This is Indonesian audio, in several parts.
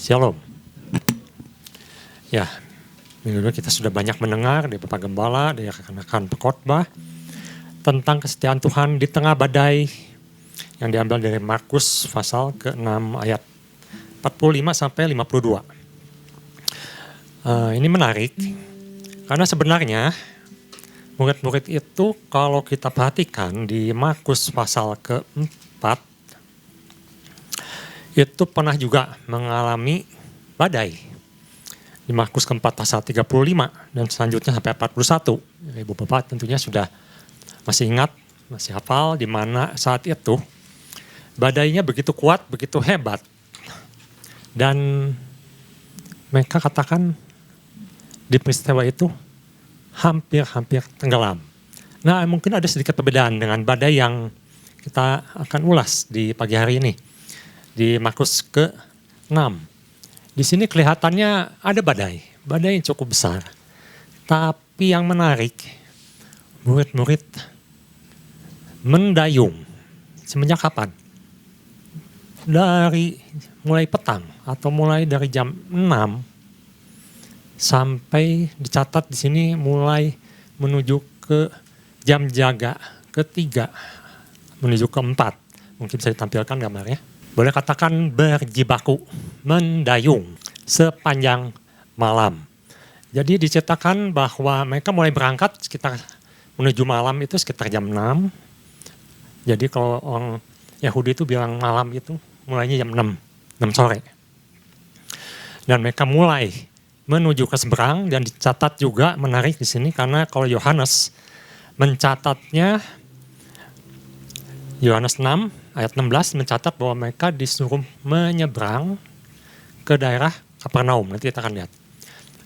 Shalom. Ya, minggu ini kita sudah banyak mendengar dari Bapak Gembala, dari rekan-rekan pekotbah tentang kesetiaan Tuhan di tengah badai yang diambil dari Markus pasal ke-6 ayat 45 sampai 52. Ini menarik karena sebenarnya murid-murid itu kalau kita perhatikan di Markus pasal ke-4 itu pernah juga mengalami badai. Di Markus ke-4 pasal 35 dan selanjutnya sampai 41. Ibu Bapak tentunya sudah masih ingat, masih hafal di mana saat itu badainya begitu kuat, begitu hebat. Dan mereka katakan di peristiwa itu hampir tenggelam. Nah, mungkin ada sedikit perbedaan dengan badai yang kita akan ulas di pagi hari ini. Di Markus ke-6. Di sini kelihatannya ada badai yang cukup besar. Tapi yang menarik, murid-murid mendayung. Semenjak kapan? Dari mulai petang atau mulai dari jam 6 sampai dicatat di sini mulai menuju ke jam jaga ketiga, menuju ke-4. Mungkin bisa ditampilkan gambarnya. Boleh katakan berjibaku, mendayung sepanjang malam. Jadi diceritakan bahwa mereka mulai berangkat sekitar menuju malam itu sekitar jam 6. Jadi kalau orang Yahudi itu bilang malam itu mulainya jam 6 sore. Dan mereka mulai menuju ke seberang dan dicatat juga menarik di sini karena kalau Yohanes mencatatnya Yohanes 6 ayat 16 mencatat bahwa mereka disuruh menyeberang ke daerah Kapernaum. Nanti kita akan lihat.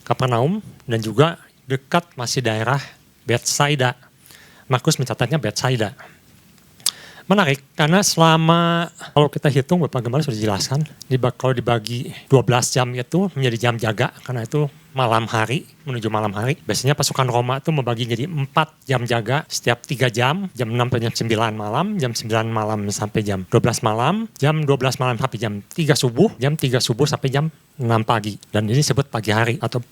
Kapernaum dan juga dekat masih daerah Betsaida. Markus mencatatnya Betsaida. Menarik karena selama, kalau kita hitung Bapak Gembala sudah dijelaskan, kalau dibagi 12 jam itu menjadi jam jaga karena itu malam hari, menuju malam hari. Biasanya pasukan Roma itu membagi jadi 4 jam jaga setiap 3 jam, jam 6 sampai jam 9 malam, jam 9 malam sampai jam 12 malam, jam 12 malam sampai jam 3 subuh, jam 3 subuh sampai jam 6 pagi. Dan ini disebut pagi hari atau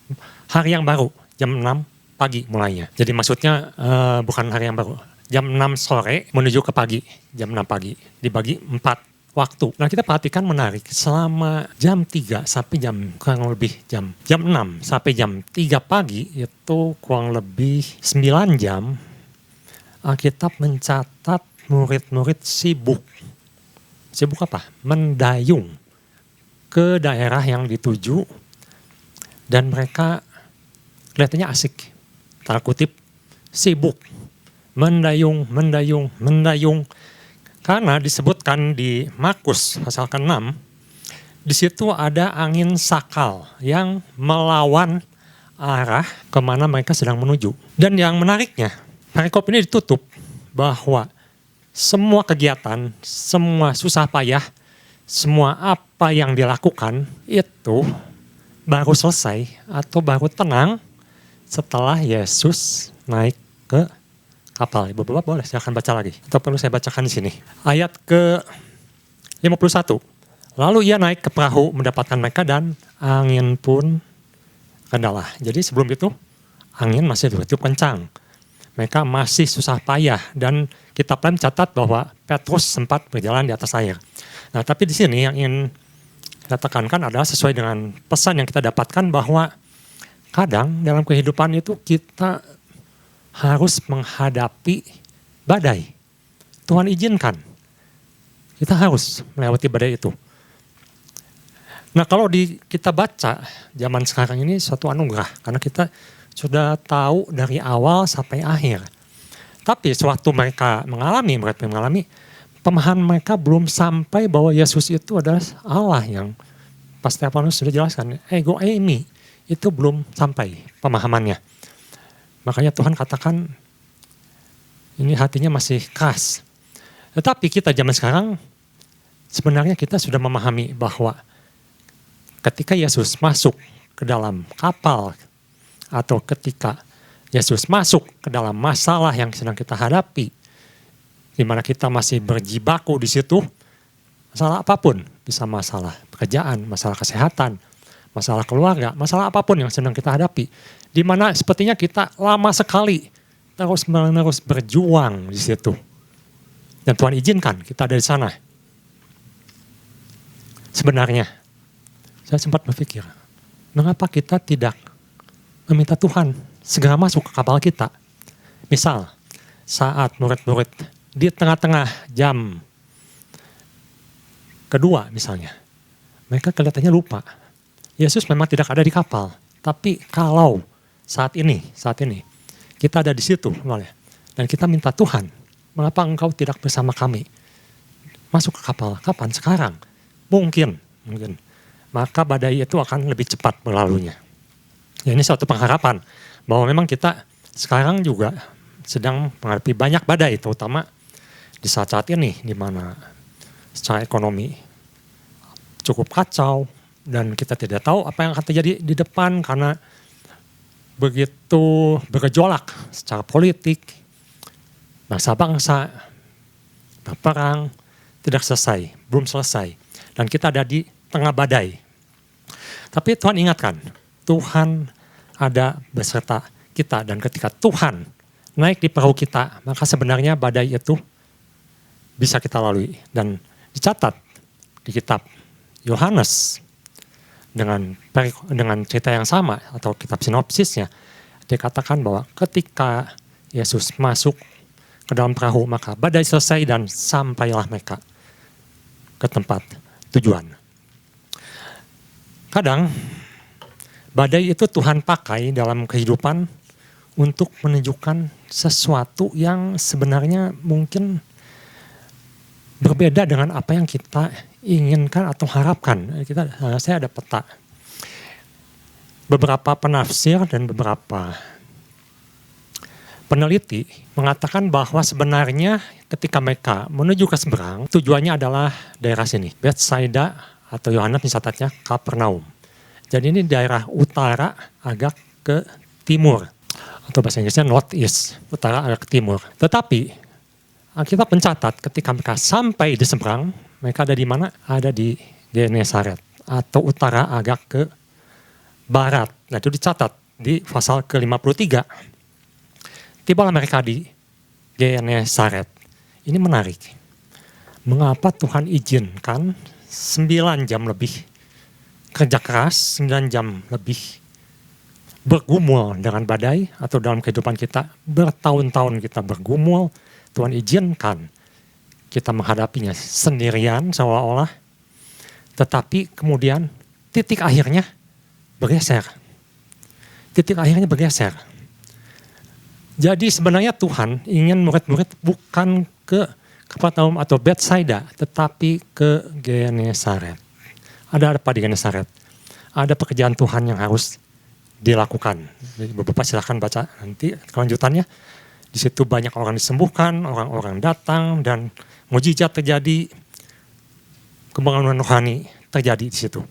hari yang baru, jam 6 pagi mulainya. Jadi maksudnya bukan hari yang baru. Jam 6 sore menuju ke pagi, jam 6 pagi, dibagi 4 waktu. Nah kita perhatikan menarik, selama jam 3 sampai kurang lebih jam 6 sampai jam 3 pagi, itu kurang lebih 9 jam, Alkitab mencatat murid-murid sibuk. Sibuk apa? Mendayung ke daerah yang dituju, dan mereka kelihatannya asik, tanda kutip, sibuk. Mendayung. Karena disebutkan di Markus pasal ke-6, di situ ada angin sakal yang melawan arah kemana mereka sedang menuju. Dan yang menariknya, perikop ini ditutup bahwa semua kegiatan, semua susah payah, semua apa yang dilakukan itu baru selesai atau baru tenang setelah Yesus naik ke kapal. Ibu-bapak boleh silakan baca lagi. Atau perlu saya bacakan di sini. Ayat ke-51. Lalu ia naik ke perahu mendapatkan mereka dan angin pun rendalah. Jadi sebelum itu angin masih cukup kencang. Mereka masih susah payah dan kitab lain mencatat bahwa Petrus sempat berjalan di atas air. Nah, tapi di sini yang ingin kita tekankan adalah sesuai dengan pesan yang kita dapatkan bahwa kadang dalam kehidupan itu kita harus menghadapi badai. Tuhan izinkan. Kita harus melewati badai itu. Nah kalau kita baca zaman sekarang ini suatu anugerah. Karena kita sudah tahu dari awal sampai akhir. Tapi sewaktu mereka mengalami, pemahaman mereka belum sampai bahwa Yesus itu adalah Allah yang pas Stefanus sudah jelaskan. Ego eimi, itu belum sampai pemahamannya. Makanya Tuhan katakan ini hatinya masih keras. Tetapi kita zaman sekarang sebenarnya kita sudah memahami bahwa ketika Yesus masuk ke dalam kapal atau ketika Yesus masuk ke dalam masalah yang sedang kita hadapi, di mana kita masih berjibaku di situ, masalah apapun bisa masalah. pekerjaan, masalah kesehatan, masalah keluarga, masalah apapun yang sedang kita hadapi. Di mana sepertinya kita lama sekali terus-menerus berjuang di situ. Dan Tuhan izinkan kita ada di sana. Sebenarnya, saya sempat berpikir, mengapa kita tidak meminta Tuhan segera masuk ke kapal kita? Misal, saat murid-murid di tengah-tengah jam kedua misalnya, mereka kelihatannya lupa. Yesus memang tidak ada di kapal, tapi kalau saat ini kita ada di situ, dan kita minta Tuhan, mengapa engkau tidak bersama kami? Masuk ke kapal, kapan? Sekarang. Mungkin. Maka badai itu akan lebih cepat berlalunya. Ya, ini suatu pengharapan bahwa memang kita sekarang juga sedang menghadapi banyak badai, terutama di saat-saat ini, di mana secara ekonomi cukup kacau, dan kita tidak tahu apa yang akan terjadi di depan karena begitu bergejolak secara politik, bangsa-bangsa berperang, belum selesai. Dan kita ada di tengah badai. Tapi Tuhan ingatkan, Tuhan ada beserta kita, dan ketika Tuhan naik di perahu kita, maka sebenarnya badai itu bisa kita lalui. Dan dicatat di kitab Yohanes dengan cerita yang sama atau kitab sinopsisnya, dikatakan bahwa ketika Yesus masuk ke dalam perahu, maka badai selesai dan sampailah mereka ke tempat tujuan. Kadang badai itu Tuhan pakai dalam kehidupan untuk menunjukkan sesuatu yang sebenarnya mungkin berbeda dengan apa yang kita inginkan atau harapkan. Saya ada peta. Beberapa penafsir dan beberapa peneliti mengatakan bahwa sebenarnya ketika mereka menuju ke seberang, tujuannya adalah daerah sini, Betsaida, atau Yohanes mencatatnya Kapernaum. Jadi ini daerah utara agak ke timur, atau bahasa Inggrisnya northeast, utara agak ke timur. Tetapi Alkitab mencatat ketika mereka sampai di seberang, mereka ada di mana? Ada di Genesaret, atau utara agak ke barat. Nah, itu dicatat di pasal ke-53. Tibalah mereka di Genesaret. Ini menarik. Mengapa Tuhan izinkan 9 jam lebih kerja keras, 9 jam lebih bergumul dengan badai, atau dalam kehidupan kita bertahun-tahun kita bergumul, Tuhan izinkan kita menghadapinya sendirian seolah-olah, tetapi kemudian titik akhirnya bergeser. Jadi sebenarnya Tuhan ingin murid-murid bukan ke Kapernaum atau Betsaida, tetapi ke Genesaret. Ada apa di Genesaret? Ada pekerjaan Tuhan yang harus dilakukan. Jadi Bapak silakan baca nanti kelanjutannya. Di situ banyak orang disembuhkan, orang-orang datang, dan mukjizat terjadi, kebangunan rohani terjadi di situ.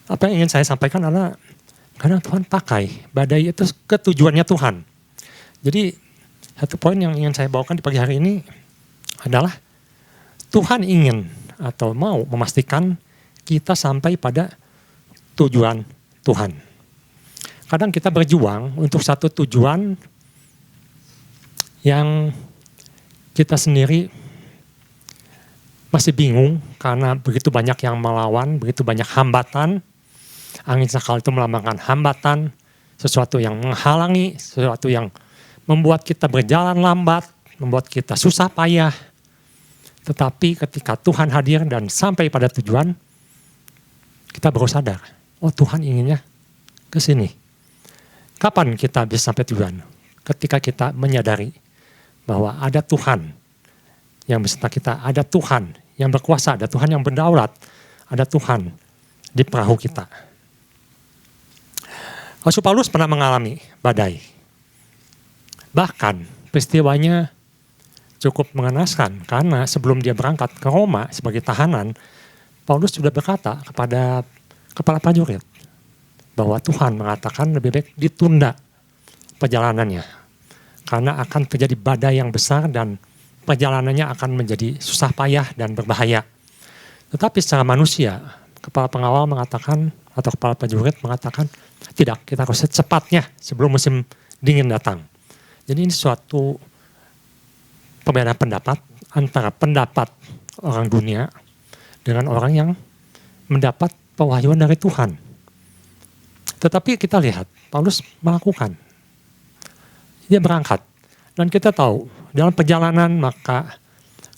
Apa yang ingin saya sampaikan adalah kadang Tuhan pakai badai itu ketujuannya Tuhan. Jadi satu poin yang ingin saya bawakan di pagi hari ini adalah Tuhan ingin atau mau memastikan kita sampai pada tujuan Tuhan. Kadang kita berjuang untuk satu tujuan yang kita sendiri masih bingung karena begitu banyak yang melawan, begitu banyak hambatan. Angin sakal itu melambangkan hambatan, sesuatu yang menghalangi, sesuatu yang membuat kita berjalan lambat, membuat kita susah payah. Tetapi ketika Tuhan hadir dan sampai pada tujuan, kita baru sadar, oh Tuhan inginnya ke sini. Kapan kita bisa sampai tujuan? Ketika kita menyadari bahwa ada Tuhan yang beserta kita, ada Tuhan yang berkuasa, ada Tuhan yang berdaulat, ada Tuhan di perahu kita. Rasul Paulus pernah mengalami badai. Bahkan peristiwanya cukup mengenaskan karena sebelum dia berangkat ke Roma sebagai tahanan, Paulus sudah berkata kepada kepala prajurit bahwa Tuhan mengatakan lebih baik ditunda perjalanannya karena akan terjadi badai yang besar dan perjalanannya akan menjadi susah payah dan berbahaya. Tetapi secara manusia, kepala pengawal mengatakan, atau kepala prajurit mengatakan, tidak, kita harus secepatnya sebelum musim dingin datang. Jadi ini suatu perbedaan pendapat antara pendapat orang dunia dengan orang yang mendapat pewahyuan dari Tuhan. Tetapi kita lihat, Paulus melakukan. Dia berangkat. Dan kita tahu, dalam perjalanan maka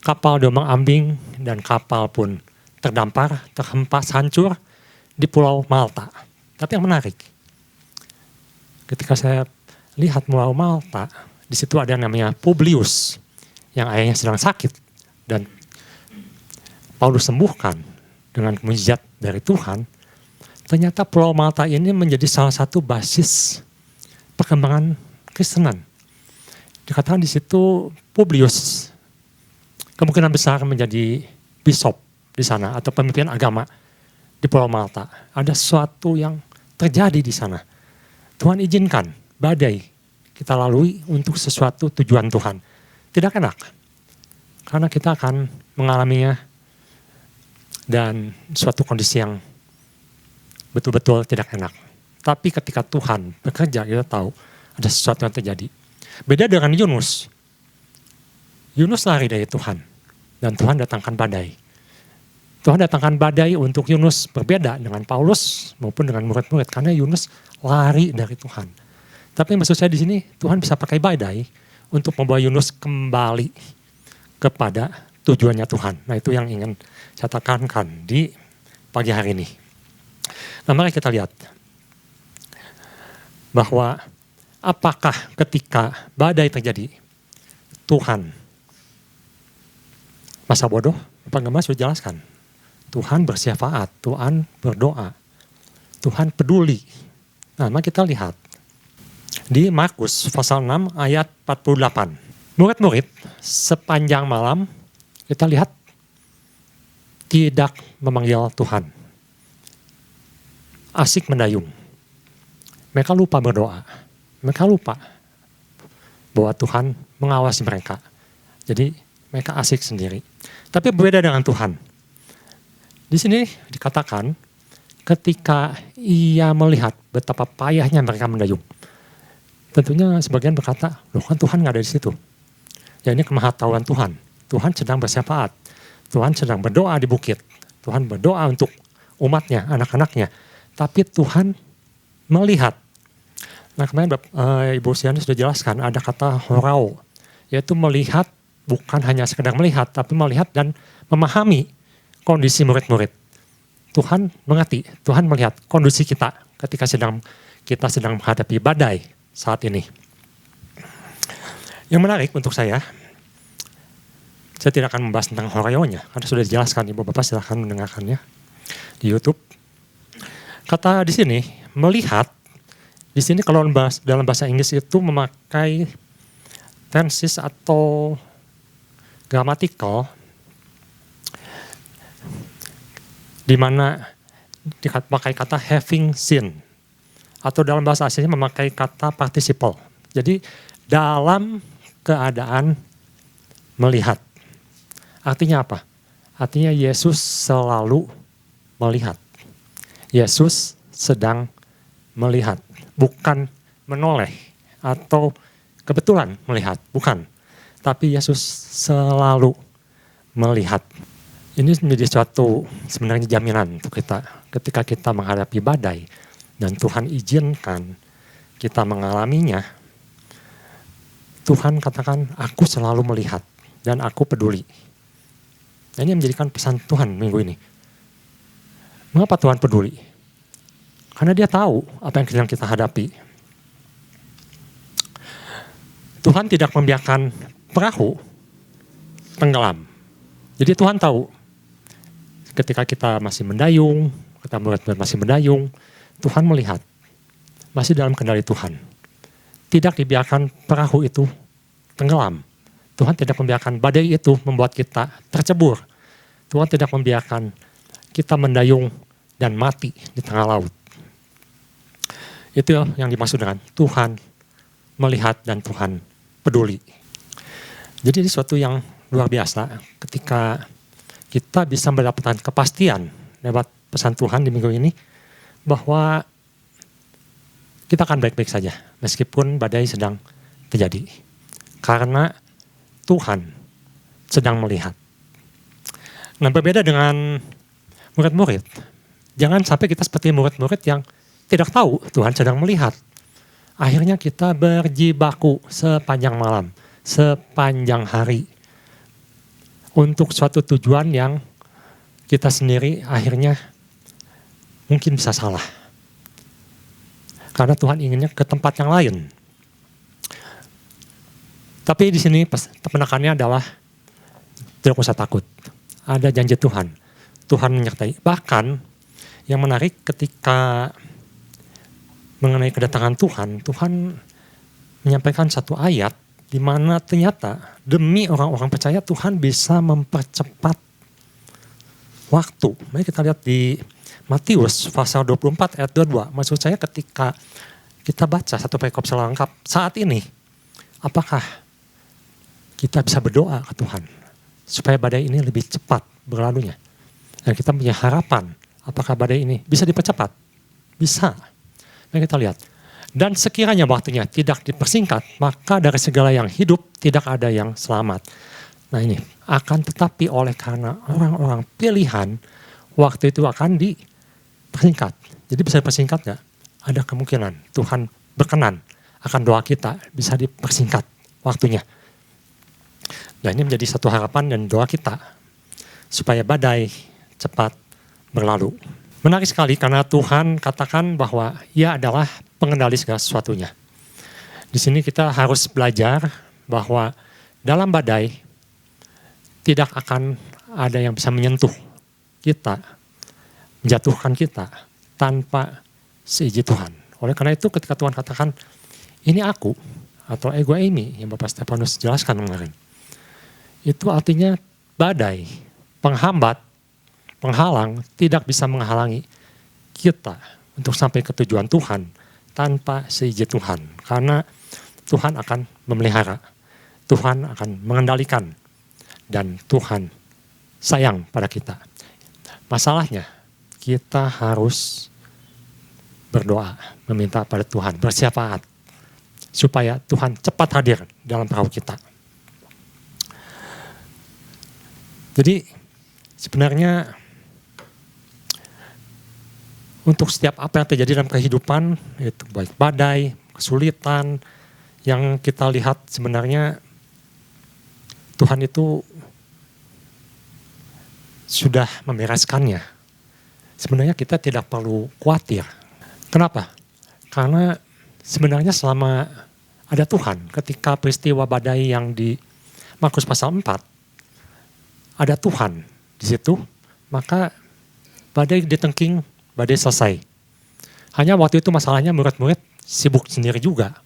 kapal diombang-ambing dan kapal pun terdampar, terhempas, hancur di Pulau Malta. Tapi yang menarik, ketika saya lihat Pulau Malta, di situ ada yang namanya Publius, yang ayahnya sedang sakit. Dan Paulus sembuhkan dengan mujizat dari Tuhan. Ternyata Pulau Malta ini menjadi salah satu basis perkembangan Kristenan. Dikatakan di situ Publius kemungkinan besar menjadi bishop di sana atau pemimpin agama di Pulau Malta. Ada sesuatu yang terjadi di sana. Tuhan izinkan badai kita lalui untuk sesuatu tujuan Tuhan. Tidak enak, karena kita akan mengalaminya dan suatu kondisi yang betul-betul tidak enak. Tapi ketika Tuhan bekerja, kita tahu ada sesuatu yang terjadi. Beda dengan Yunus. Yunus lari dari Tuhan dan Tuhan datangkan badai. Tuhan datangkan badai untuk Yunus, berbeda dengan Paulus maupun dengan murid-murid, karena Yunus lari dari Tuhan. Tapi maksud saya di sini Tuhan bisa pakai badai untuk membawa Yunus kembali kepada tujuannya Tuhan. Nah, itu yang ingin saya tekankan di pagi hari ini. Nah, mari kita lihat bahwa apakah ketika badai terjadi, Tuhan masa bodoh? Pak Gema sudah jelaskan. Tuhan bersyafaat, Tuhan berdoa, Tuhan peduli. Nah, mari kita lihat di Markus pasal 6 ayat 48. Murid-murid sepanjang malam kita lihat tidak memanggil Tuhan. Asik mendayung. Mereka lupa berdoa. Mereka lupa bahwa Tuhan mengawasi mereka. Jadi mereka asik sendiri. Tapi berbeda dengan Tuhan. Di sini dikatakan ketika ia melihat betapa payahnya mereka mendayung. Tentunya sebagian berkata, loh kan Tuhan nggak ada di situ. Ya ini kemahatauan Tuhan. Tuhan sedang bersyafaat. Tuhan sedang berdoa di bukit. Tuhan berdoa untuk umatnya, anak-anaknya. Tapi Tuhan melihat. Nah kemarin Ibu Siani sudah jelaskan ada kata horau. Yaitu melihat, bukan hanya sekedar melihat, tapi melihat dan memahami kondisi murid-murid. Tuhan mengerti, Tuhan melihat kondisi kita ketika kita sedang menghadapi badai saat ini. Yang menarik untuk saya tidak akan membahas tentang horeonya, karena sudah dijelaskan, Ibu Bapak silahkan mendengarkannya di YouTube. Kata di sini, melihat, di sini kalau dalam bahasa Inggris itu memakai tenses atau gramatikal, di mana dipakai kata having seen, atau dalam bahasa aslinya memakai kata participle. Jadi dalam keadaan melihat. Artinya apa? Artinya Yesus selalu melihat. Yesus sedang melihat, bukan menoleh atau kebetulan melihat, bukan. Tapi Yesus selalu melihat. Ini menjadi suatu sebenarnya jaminan untuk kita ketika kita menghadapi badai dan Tuhan izinkan kita mengalaminya. Tuhan katakan, aku selalu melihat dan aku peduli. Nah, ini menjadikan pesan Tuhan minggu ini. Mengapa Tuhan peduli? Karena dia tahu apa yang sedang kita hadapi. Tuhan tidak membiarkan perahu tenggelam. Jadi Tuhan tahu ketika kita masih mendayung, kita masih mendayung, Tuhan melihat, masih dalam kendali Tuhan. Tidak dibiarkan perahu itu tenggelam. Tuhan tidak membiarkan badai itu membuat kita tercebur. Tuhan tidak membiarkan kita mendayung dan mati di tengah laut. Itu yang dimaksud dengan Tuhan melihat dan Tuhan peduli. Jadi ini suatu yang luar biasa ketika kita bisa mendapatkan kepastian lewat pesan Tuhan di minggu ini, bahwa kita akan baik-baik saja meskipun badai sedang terjadi. Karena Tuhan sedang melihat. Nah, berbeda dengan murid-murid. Jangan sampai kita seperti murid-murid yang tidak tahu Tuhan sedang melihat. Akhirnya kita berjibaku sepanjang malam, sepanjang hari. Untuk suatu tujuan yang kita sendiri akhirnya mungkin bisa salah. Karena Tuhan inginnya ke tempat yang lain. Tapi di sini penekanannya adalah tidak usah takut. Ada janji Tuhan. Tuhan menyertai. Bahkan yang menarik ketika mengenai kedatangan Tuhan, Tuhan menyampaikan satu ayat di mana ternyata demi orang-orang percaya Tuhan bisa mempercepat waktu. Mari kita lihat di Matius pasal 24 ayat 22. Maksud saya ketika kita baca satu perikop selengkap saat ini, apakah kita bisa berdoa ke Tuhan supaya badai ini lebih cepat berlalunya? Dan kita punya harapan, apakah badai ini bisa dipercepat? Bisa. Mari kita lihat. Dan sekiranya waktunya tidak dipersingkat, maka dari segala yang hidup tidak ada yang selamat. Nah ini, akan tetapi oleh karena orang-orang pilihan, waktu itu akan dipersingkat. Jadi bisa dipersingkat nggak? Ada kemungkinan Tuhan berkenan akan doa kita bisa dipersingkat waktunya. Nah ini menjadi satu harapan dan doa kita supaya badai cepat berlalu. Menarik sekali karena Tuhan katakan bahwa Ia adalah pengendali segala sesuatunya. Di sini kita harus belajar bahwa dalam badai tidak akan ada yang bisa menyentuh kita, menjatuhkan kita tanpa seizin Tuhan. Oleh karena itu ketika Tuhan katakan, ini aku atau ego eimi yang Bapak Stefanus jelaskan kemarin. Itu artinya badai, penghambat, penghalang tidak bisa menghalangi kita untuk sampai ke tujuan Tuhan tanpa seizin Tuhan. Karena Tuhan akan memelihara, Tuhan akan mengendalikan, dan Tuhan sayang pada kita. Masalahnya kita harus berdoa, meminta pada Tuhan, bersyafaat supaya Tuhan cepat hadir dalam perahu kita. Jadi sebenarnya untuk setiap apa yang terjadi dalam kehidupan, itu baik badai, kesulitan, yang kita lihat sebenarnya Tuhan itu sudah membereskannya. Sebenarnya kita tidak perlu khawatir. Kenapa? Karena sebenarnya selama ada Tuhan, ketika peristiwa badai yang di Markus pasal 4, ada Tuhan di situ, maka badai ditengking, badai selesai. Hanya waktu itu masalahnya murid-murid sibuk sendiri juga.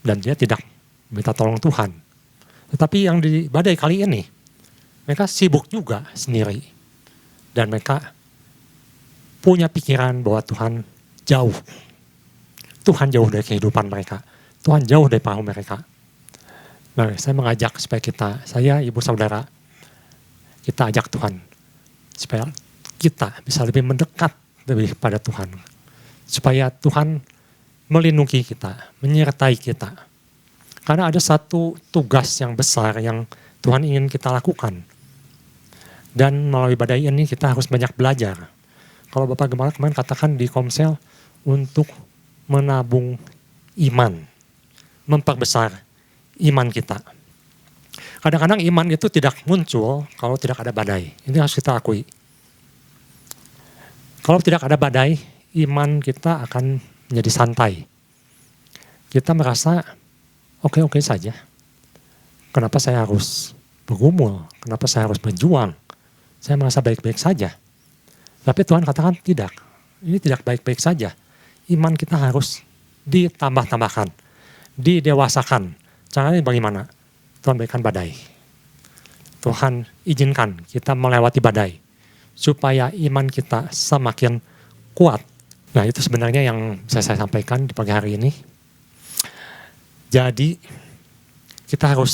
Dan dia tidak minta tolong Tuhan. Tetapi yang di badai kali ini, mereka sibuk juga sendiri. Dan mereka punya pikiran bahwa Tuhan jauh. Tuhan jauh dari kehidupan mereka. Tuhan jauh dari perahu mereka. Nah, saya mengajak supaya saya, ibu saudara, kita ajak Tuhan. Supaya kita bisa lebih mendekat lebih pada Tuhan. Supaya Tuhan melindungi kita, menyertai kita. Karena ada satu tugas yang besar yang Tuhan ingin kita lakukan. Dan melalui badai ini kita harus banyak belajar. Kalau Bapak Gembala kemarin katakan di Komsel untuk menabung iman. Memperbesar iman kita. Kadang-kadang iman itu tidak muncul kalau tidak ada badai. Ini harus kita akui. Kalau tidak ada badai, iman kita akan menjadi santai. Kita merasa oke-oke saja. Kenapa saya harus bergumul? Kenapa saya harus berjuang? Saya merasa baik-baik saja. Tapi Tuhan katakan tidak. Ini tidak baik-baik saja. Iman kita harus ditambah-tambahkan. Didewasakan. Caranya bagaimana? Tuhan berikan badai. Tuhan izinkan kita melewati badai. Supaya iman kita semakin kuat. Nah itu sebenarnya yang bisa saya sampaikan di pagi hari ini. Jadi kita harus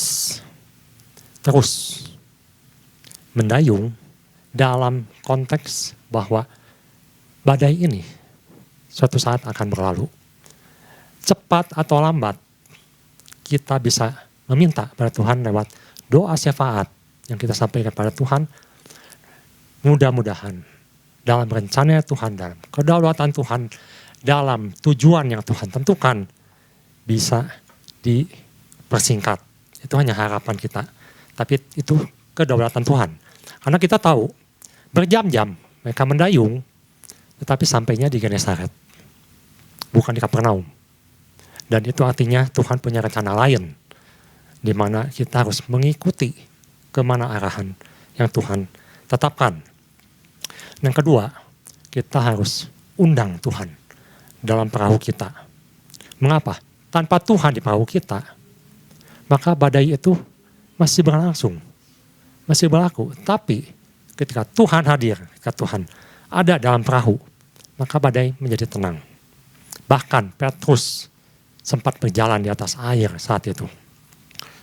terus mendayung dalam konteks bahwa badai ini suatu saat akan berlalu. Cepat atau lambat kita bisa meminta pada Tuhan lewat doa syafaat yang kita sampaikan pada Tuhan. Mudah-mudahan dalam rencana Tuhan, dalam kedaulatan Tuhan, dalam tujuan yang Tuhan tentukan bisa dipersingkat. Itu hanya harapan kita. Tapi itu kedaulatan Tuhan. Karena kita tahu berjam-jam mereka mendayung, tetapi sampainya di Genesaret, bukan di Kapernaum. Dan itu artinya Tuhan punya rencana lain, di mana kita harus mengikuti kemana arahan yang Tuhan tetapkan. Yang kedua, kita harus undang Tuhan dalam perahu kita. Mengapa? Tanpa Tuhan di perahu kita, maka badai itu masih berlangsung, masih berlaku. Tapi ketika Tuhan hadir, ketika Tuhan ada dalam perahu, maka badai menjadi tenang. Bahkan Petrus sempat berjalan di atas air saat itu.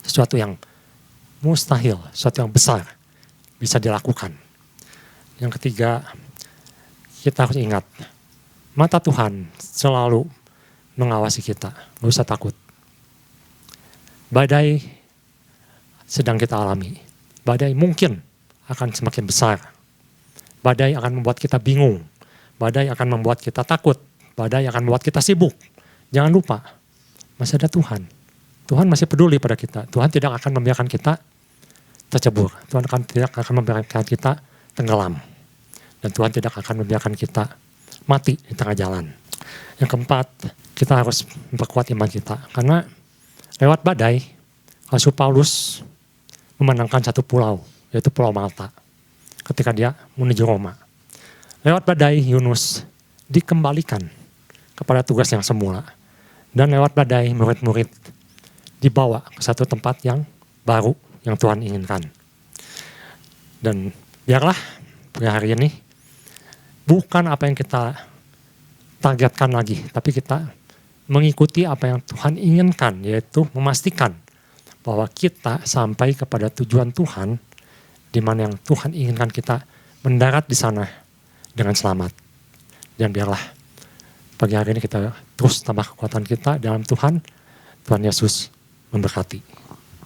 Sesuatu yang mustahil, sesuatu yang besar bisa dilakukan. Yang ketiga, kita harus ingat, mata Tuhan selalu mengawasi kita, gak usah takut. Badai sedang kita alami, badai mungkin akan semakin besar. Badai akan membuat kita bingung, badai akan membuat kita takut, badai akan membuat kita sibuk. Jangan lupa, masih ada Tuhan. Tuhan masih peduli pada kita. Tuhan tidak akan membiarkan kita tercebur. Tuhan tidak akan membiarkan kita tenggelam. Dan Tuhan tidak akan membiarkan kita mati di tengah jalan. Yang keempat, kita harus memperkuat iman kita. Karena lewat badai, Rasul Paulus memenangkan satu pulau, yaitu Pulau Malta, ketika dia menuju Roma. Lewat badai, Yunus dikembalikan kepada tugas yang semula. Dan lewat badai, murid-murid dibawa ke satu tempat yang baru, yang Tuhan inginkan. Dan biarlah pada hari ini, bukan apa yang kita targetkan lagi, tapi kita mengikuti apa yang Tuhan inginkan, yaitu memastikan bahwa kita sampai kepada tujuan Tuhan, di mana yang Tuhan inginkan kita mendarat di sana dengan selamat. Dan biarlah pagi hari ini kita terus tambah kekuatan kita dalam Tuhan. Tuhan Yesus memberkati.